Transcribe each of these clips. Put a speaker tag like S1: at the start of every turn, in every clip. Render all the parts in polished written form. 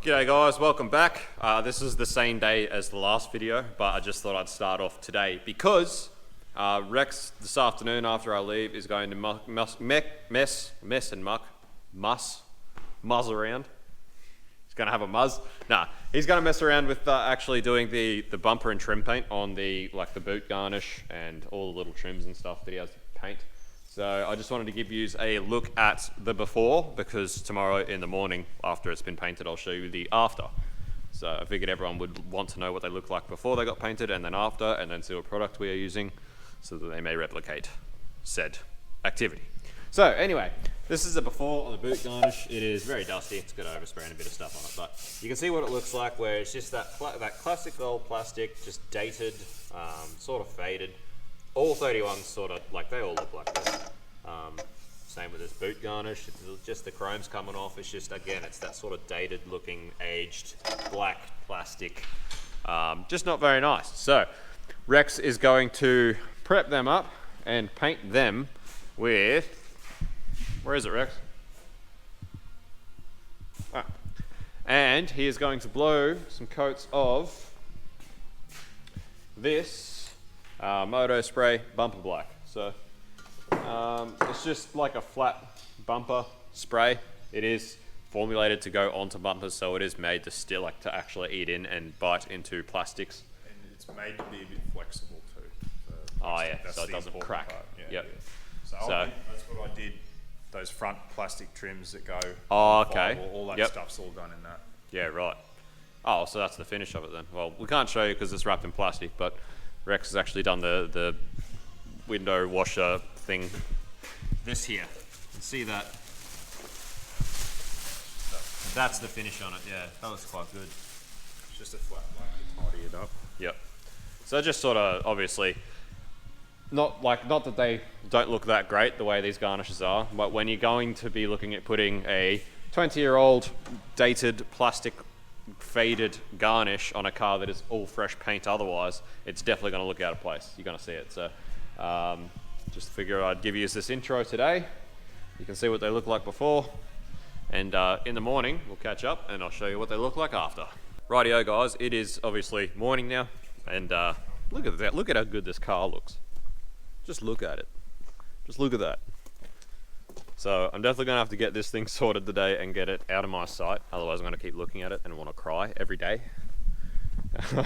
S1: G'day guys, welcome back. This is the same day as the last video, but I just thought I'd start off today because Rex this afternoon after I leave is going to muzz around. He's going to have a muzz. Nah, he's going to mess around with actually doing the bumper and trim paint on the boot garnish and all the little trims and stuff that he has to paint. So I just wanted to give you a look at the before, because tomorrow in the morning after it's been painted I'll show you the after. So I figured everyone would want to know what they look like before they got painted and then after, and then see what product we are using so that they may replicate said activity. So anyway, this is the before on the boot garnish. It is very dusty, it's got overspray and a bit of stuff on it, but you can see what it looks like where it's just that classic old plastic, just dated, sort of faded. All 31s sort of, they all look like this. Same with this boot garnish, it's just the chrome's coming off. It's just, again, it's that sort of dated looking, aged, black plastic. Just not very nice. So, Rex is going to prep them up and paint them with, where is it, Rex? Ah. And he is going to blow some coats of this Moto Spray Bumper Black. So it's just like a flat bumper spray. It is formulated to go onto bumpers, so it is made to still to actually eat in and bite into plastics.
S2: And it's made to be a bit flexible too.
S1: Oh yeah, so it doesn't crack.
S2: Yeah,
S1: yep.
S2: Yeah. So that's what I did. Those front plastic trims that go.
S1: Oh, okay.
S2: All that stuff's all done in that.
S1: Yeah, right. Oh, so that's the finish of it then. Well, we can't show you because it's wrapped in plastic, but Rex has actually done the window washer thing. This here, you can see that. That's the finish on it. Yeah, that looks quite good.
S2: It's just a flat black to tidy it up.
S1: Yep. So just sort of obviously not that they don't look that great the way these garnishes are, but when you're going to be looking at putting a 20-year-old dated plastic faded garnish on a car that is all fresh paint otherwise, it's definitely going to look out of place. You're going to see it. So just figure I'd give you this intro today. You can see what they look like before, and in the morning we'll catch up and I'll show you what they look like after. Rightio guys, it is obviously morning now, and look at that. Look at how good this car looks. Just look at it. Just look at that. So I'm definitely going to have to get this thing sorted today and get it out of my sight. Otherwise I'm going to keep looking at it and want to cry every day. I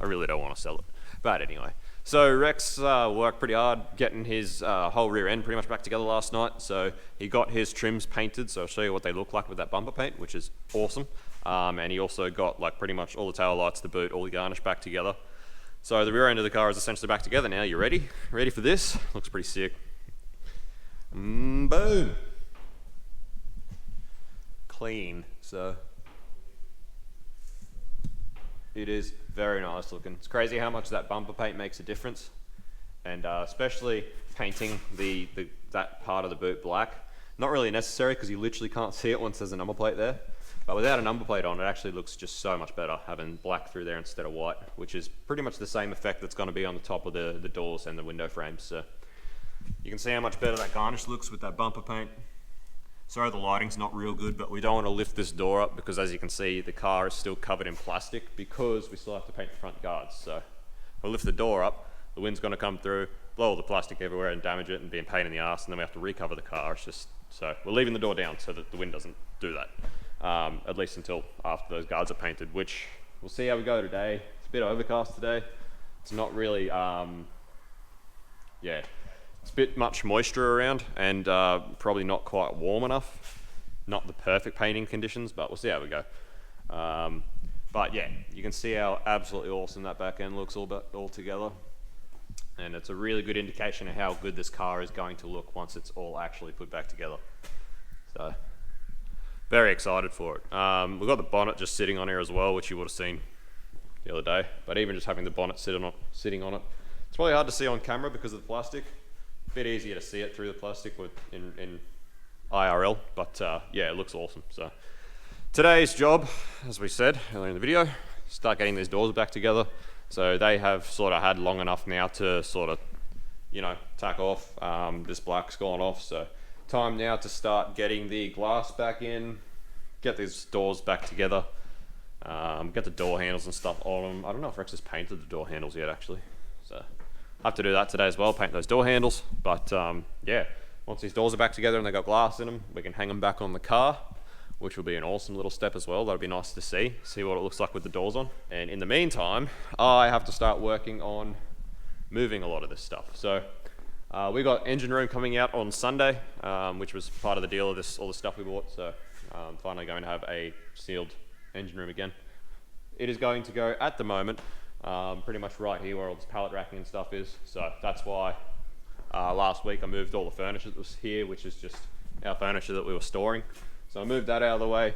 S1: really don't want to sell it. But anyway. So Rex worked pretty hard getting his whole rear end pretty much back together last night. So he got his trims painted. So I'll show you what they look like with that bumper paint, which is awesome. And he also got pretty much all the tail lights, the boot, all the garnish back together. So the rear end of the car is essentially back together now. You ready? Ready for this? Looks pretty sick. Boom. Clean. So it is very nice looking. It's crazy how much that bumper paint makes a difference, and especially painting that part of the boot black. Not really necessary because you literally can't see it once there's a number plate there, but without a number plate on it actually looks just so much better having black through there instead of white, which is pretty much the same effect that's going to be on the top of the doors and the window frames. So you can see how much better that garnish looks with that bumper paint. Sorry the lighting's not real good, but we don't want to lift this door up because, as you can see, the car is still covered in plastic because we still have to paint the front guards. So if we lift the door up, the wind's going to come through, blow all the plastic everywhere and damage it and be a pain in the ass, and then we have to recover the car. It's just, so we're leaving the door down so that the wind doesn't do that, at least until after those guards are painted, which we'll see how we go today. It's a bit overcast today. It's not really, it's a bit much moisture around and probably not quite warm enough. Not the perfect painting conditions, but we'll see how we go. But yeah, you can see how absolutely awesome that back end looks all together. And it's a really good indication of how good this car is going to look once it's all actually put back together. So, very excited for it. We've got the bonnet just sitting on here as well, which you would have seen the other day. But even just having the bonnet sitting on it, it's probably hard to see on camera because of the plastic. Bit easier to see it through the plastic in IRL, but yeah, it looks awesome. So today's job, as we said earlier in the video, start getting these doors back together. So they have sort of had long enough now to sort of, tack off. This black's gone off, so time now to start getting the glass back in, get these doors back together, Get the door handles and stuff on them. I don't know if Rex has painted the door handles yet, actually. So I have to do that today as well, paint those door handles. But yeah, once these doors are back together and they got glass in them, we can hang them back on the car, which will be an awesome little step as well. That'll be nice to see what it looks like with the doors on. And in the meantime, I have to start working on moving a lot of this stuff. So we got engine room coming out on Sunday, which was part of the deal of all the stuff we bought. So finally going to have a sealed engine room again. It is going to go at the moment pretty much right here where all this pallet racking and stuff is. So that's why last week I moved all the furniture that was here, which is just our furniture that we were storing. So I moved that out of the way.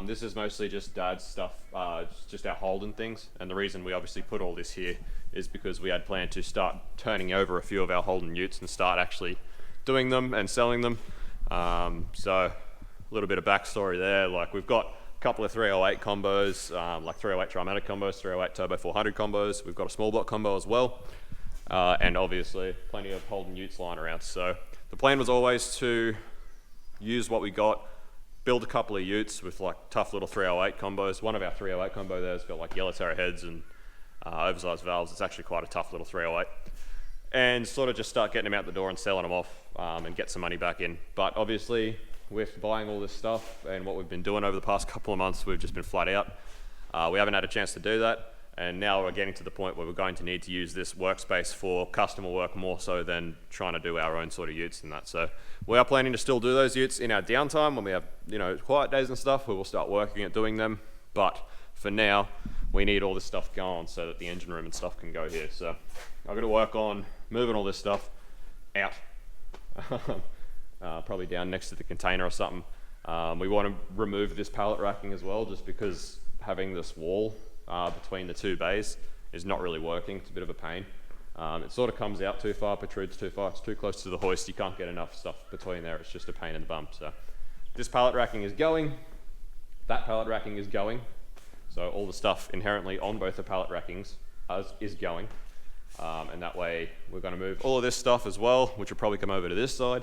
S1: This is mostly just Dad's stuff, just our Holden things. And the reason we obviously put all this here is because we had planned to start turning over a few of our Holden utes and start actually doing them and selling them. So a little bit of backstory there. Like, we've got a couple of 308 combos, like 308 Trimatic combos, 308 Turbo 400 combos. We've got a small block combo as well. And obviously plenty of Holden utes lying around. So the plan was always to use what we got, build a couple of utes with like tough little 308 combos. One of our 308 combo there has got like yellow terra heads and oversized valves. It's actually quite a tough little 308. And sort of just start getting them out the door and selling them off and get some money back in. But obviously with buying all this stuff and what we've been doing over the past couple of months, we've just been flat out. We haven't had a chance to do that. And now we're getting to the point where we're going to need to use this workspace for customer work more so than trying to do our own sort of utes and that. So we are planning to still do those utes in our downtime when we have, quiet days and stuff. We will start working at doing them. But for now, we need all this stuff going so that the engine room and stuff can go here. So I've got to work on moving all this stuff out, probably down next to the container or something. We want to remove this pallet racking as well, just because having this wall between the two bays is not really working. It's a bit of a pain. It sort of comes out too far, protrudes too far, it's too close to the hoist, you can't get enough stuff between there, it's just a pain in the bum. So this pallet racking is going, that pallet racking is going, so all the stuff inherently on both the pallet rackings is going, and that way we're going to move all of this stuff as well, which will probably come over to this side.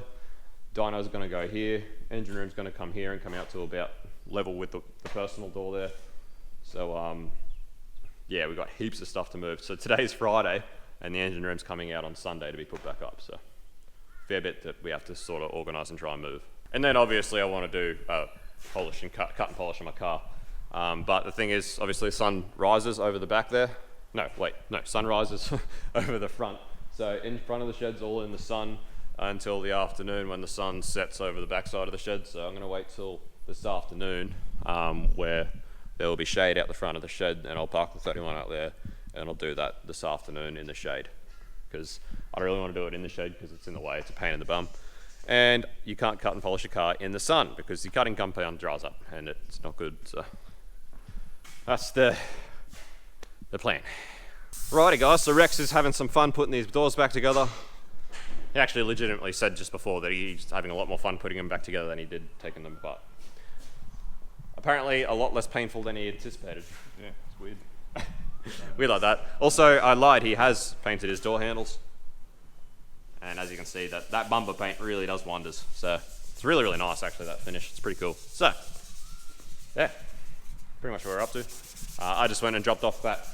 S1: Dyno's going to go here, engine room's going to come here and come out to about level with the personal door there. So yeah, we've got heaps of stuff to move. So today's Friday, and the engine room's coming out on Sunday to be put back up. So fair bit that we have to sort of organise and try and move. And then obviously I want to do polish and cut and polish on my car. But the thing is, obviously the sun rises over the back there. No, sun rises over the front. So in front of the shed's all in the sun until the afternoon when the sun sets over the back side of the shed. So I'm going to wait till this afternoon where there will be shade out the front of the shed, and I'll park the 31 out there, and I'll do that this afternoon in the shade, because I don't really want to do it in the shade because it's in the way, it's a pain in the bum. And you can't cut and polish a car in the sun because the cutting compound dries up and it's not good. So that's the plan. Righty guys, so Rex is having some fun putting these doors back together. He actually legitimately said just before that he's having a lot more fun putting them back together than he did taking them apart. Apparently a lot less painful than he anticipated.
S2: Yeah, it's weird.
S1: Weird like that. Also, I lied, he has painted his door handles. And as you can see, that bumper paint really does wonders. So it's really, really nice actually, that finish. It's pretty cool. So, yeah, pretty much what we're up to. I just went and dropped off that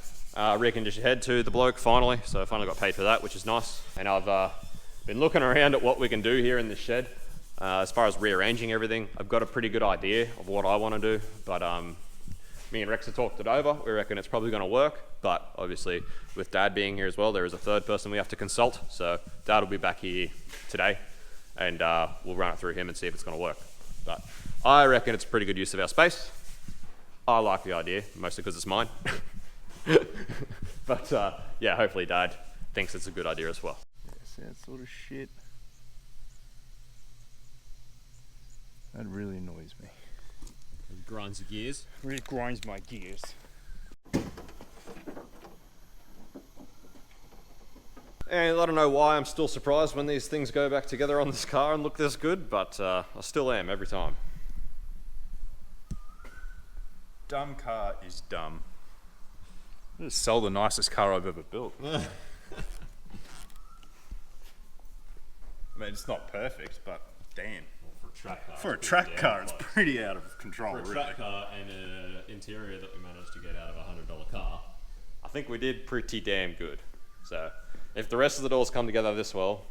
S1: rear conditioned head to the bloke finally. So I finally got paid for that, which is nice. And I've been looking around at what we can do here in this shed. As far as rearranging everything, I've got a pretty good idea of what I want to do, but me and Rex have talked it over. We reckon it's probably going to work, but obviously with Dad being here as well, there is a third person we have to consult, so Dad will be back here today, and we'll run it through him and see if it's going to work. But I reckon it's a pretty good use of our space. I like the idea, mostly because it's mine. But yeah, hopefully Dad thinks it's a good idea as well.
S3: Yes, that sort of shit. That really annoys me.
S4: It grinds your gears.
S3: Really grinds my gears.
S1: And I don't know why I'm still surprised when these things go back together on this car and look this good, but I still am every time.
S2: Dumb car is dumb. Just sell the nicest car I've ever built. I mean, it's not perfect, but damn.
S4: For track car.
S2: For a
S4: it's
S2: track
S4: pretty
S2: car,
S4: damn
S2: it's
S4: close.
S2: pretty out of control,
S4: For a
S2: really.
S4: track car and an interior that we managed to get out of a $100 car.
S1: I think we did pretty damn good. So, if the rest of the doors come together this well,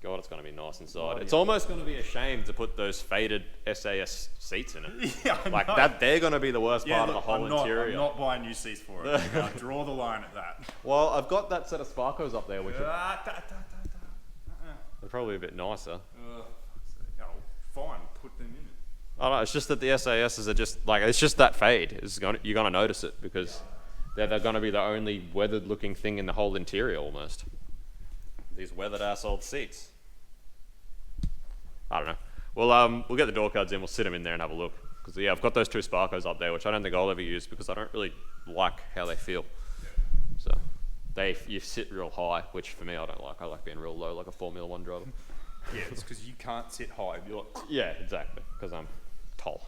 S1: God, it's going to be nice inside. It's almost going to be a shame to put those faded SAS seats in it.
S2: Yeah, I
S1: Like
S2: know.
S1: that, they're going to be the worst part of the
S2: look,
S1: whole interior.
S2: I'm not buying new seats for it. I'll draw the line at that.
S1: Well, I've got that set of Sparkos up there, which are
S2: Ah,
S1: they're probably a bit nicer.
S2: Oh, fine, put them in it.
S1: I don't know, it's just that the SASs are just like, it's just that fade. You're going to notice it because they're going to be the only weathered looking thing in the whole interior almost. These weathered ass old seats. I don't know. We'll get the door cards in, we'll sit them in there and have a look. Because yeah, I've got those two Sparkos up there, which I don't think I'll ever use because I don't really like how they feel. So you sit real high, which for me I don't like. I like being real low like a Formula 1 driver.
S2: Yeah, it's because you can't sit high. You're like,
S1: Yeah, exactly, because I'm tall.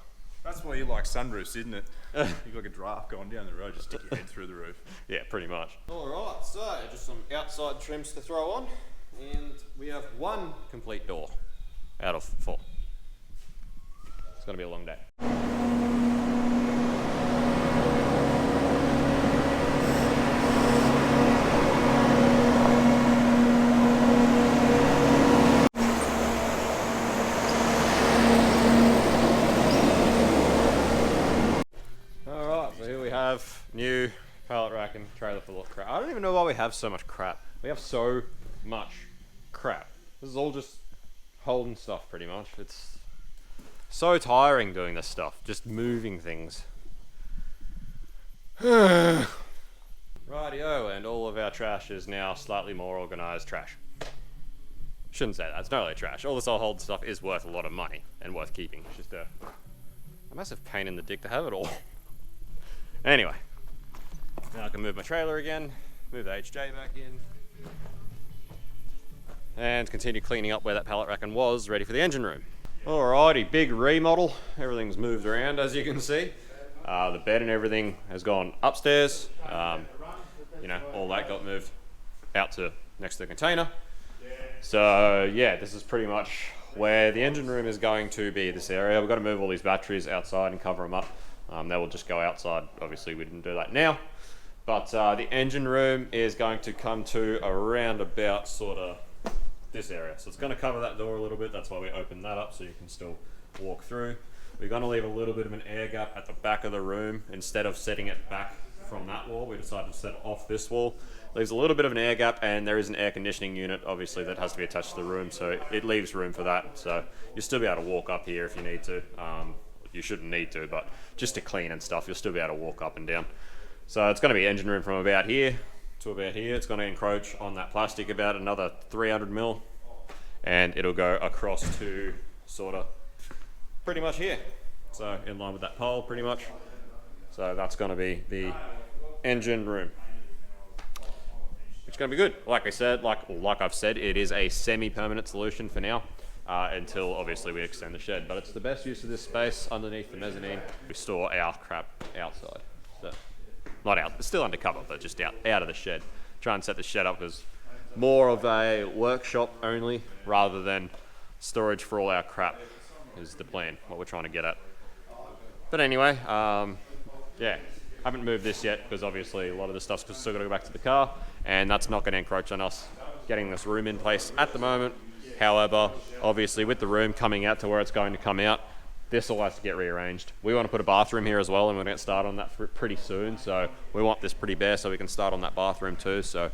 S2: that's why you like sunroofs, isn't it? You're like a draft going down the road, just stick your head through the roof.
S1: Yeah, pretty much. Alright, so just some outside trims to throw on. And we have one complete door out of 4. It's going to be a long day. Alright, so here we have new pallet rack and trailer full of crap. I don't even know why we have so much crap. We have so much crap. This is all just holding stuff pretty much. It's so tiring doing this stuff, just moving things. Rightio, and all of our trash is now slightly more organised trash. Shouldn't say that, it's not really trash. All this old stuff is worth a lot of money and worth keeping. It's just a massive pain in the dick to have it all. Anyway, now I can move my trailer again, move the HJ back in, and continue cleaning up where that pallet racking was, ready for the engine room. Alrighty, big remodel. Everything's moved around, as you can see. The bed and everything has gone upstairs. You know, all that got moved out to next to the container. So yeah, this is pretty much where the engine room is going to be, this area. We've got to move all these batteries outside and cover them up. They will just go outside. Obviously, we didn't do that now. But the engine room is going to come to around about sort of this area. So it's going to cover that door a little bit. That's why we opened that up so you can still walk through. We're going to leave a little bit of an air gap at the back of the room. Instead of setting it back from that wall, we decided to set it off this wall. Leaves a little bit of an air gap, and there is an air conditioning unit, obviously, that has to be attached to the room, so it leaves room for that. So you'll still be able to walk up here if you need to. You shouldn't need to, but just to clean and stuff, you'll still be able to walk up and down. So it's going to be engine room from about here to about here. It's going to encroach on that plastic about another 300 mil, and it'll go across to sort of pretty much here. So in line with that pole, pretty much. So that's going to be the engine room, which is going to be good. Like I said, like I've said, it is a semi-permanent solution for now, until obviously we extend the shed. But it's the best use of this space underneath the mezzanine. We store our crap outside, so not out, it's still undercover, but just out of the shed. Try and set the shed up as more of a workshop only, rather than storage for all our crap. Is the plan, what we're trying to get at. But anyway, yeah, haven't moved this yet because obviously a lot of the stuff's still got to go back to the car, and that's not going to encroach on us getting this room in place at the moment. However, obviously with the room coming out to where it's going to come out, this all has to get rearranged. We want to put a bathroom here as well, and we're going to start on that pretty soon, so we want this pretty bare so we can start on that bathroom too. So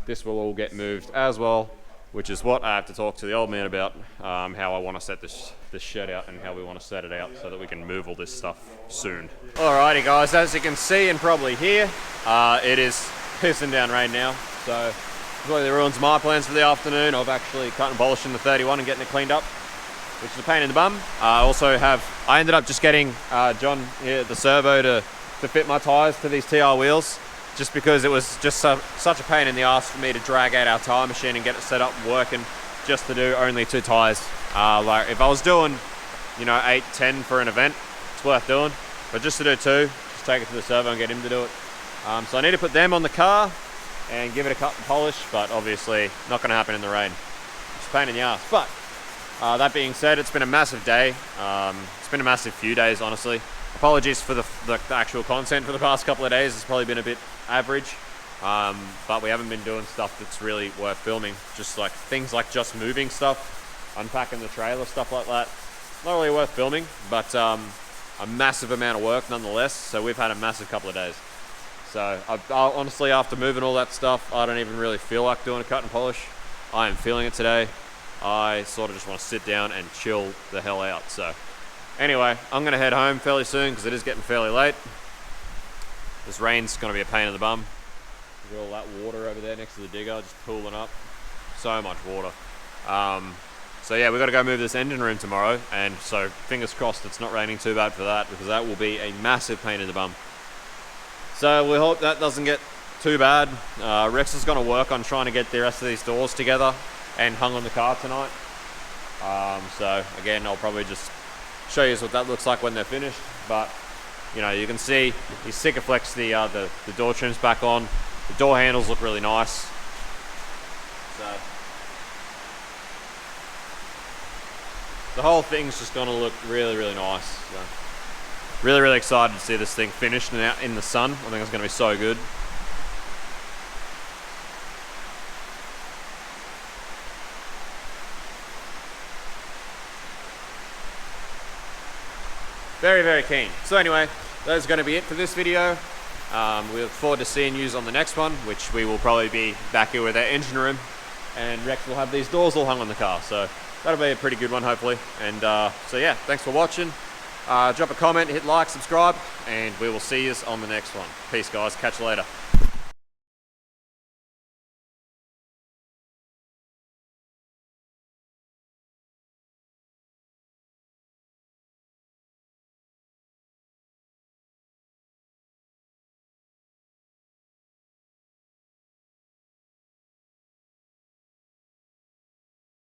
S1: this will all get moved as well, which is what I have to talk to the old man about, how I want to set this shed out and how we want to set it out so that we can move all this stuff soon. Alrighty guys, as you can see and probably hear, it is pissing down rain now, so completely ruins my plans for the afternoon of actually cutting and polishing the 31 and getting it cleaned up, which is a pain in the bum. I ended up just getting John here at the servo to fit my tyres to these TR wheels, just because it was just such a pain in the ass for me to drag out our tyre machine and get it set up and working just to do only 2 tyres. Like if I was doing, 8, 10 for an event, it's worth doing, but just to do 2, just take it to the servo and get him to do it. So I need to put them on the car and give it a cut and polish, but obviously not going to happen in the rain. It's a pain in the ass, but That being said, it's been a massive day. It's been a massive few days, honestly. Apologies for the actual content for the past couple of days. It's probably been a bit average, but we haven't been doing stuff that's really worth filming. Just like things like just moving stuff, unpacking the trailer, stuff like that. Not really worth filming, but a massive amount of work nonetheless. So we've had a massive couple of days. So honestly, after moving all that stuff, I don't even really feel like doing a cut and polish. I am feeling it today. I sort of just want to sit down and chill the hell out. So anyway, I'm going to head home fairly soon because it is getting fairly late. This rain's going to be a pain in the bum. Look at all that water over there next to the digger, just pooling up. So much water. So yeah, we've got to go move this engine room tomorrow, and so fingers crossed it's not raining too bad for that, because that will be a massive pain in the bum. So we hope that doesn't get too bad. Rex is going to work on trying to get the rest of these doors together and hung on the car tonight. So again, I'll probably just show you what that looks like when they're finished. But you know, you can see he Sikaflex the door trims back on. The door handles look really nice. So the whole thing's just going to look really, really nice. So really, really excited to see this thing finished and out in the sun. I think it's going to be so good. Very, very keen. So anyway, that's going to be it for this video. We look forward to seeing you on the next one, which we will probably be back here with our engine room, and Rex will have these doors all hung on the car. So that'll be a pretty good one, hopefully. And so yeah, thanks for watching. Drop a comment, hit like, subscribe, and we will see you on the next one. Peace, guys. Catch you later.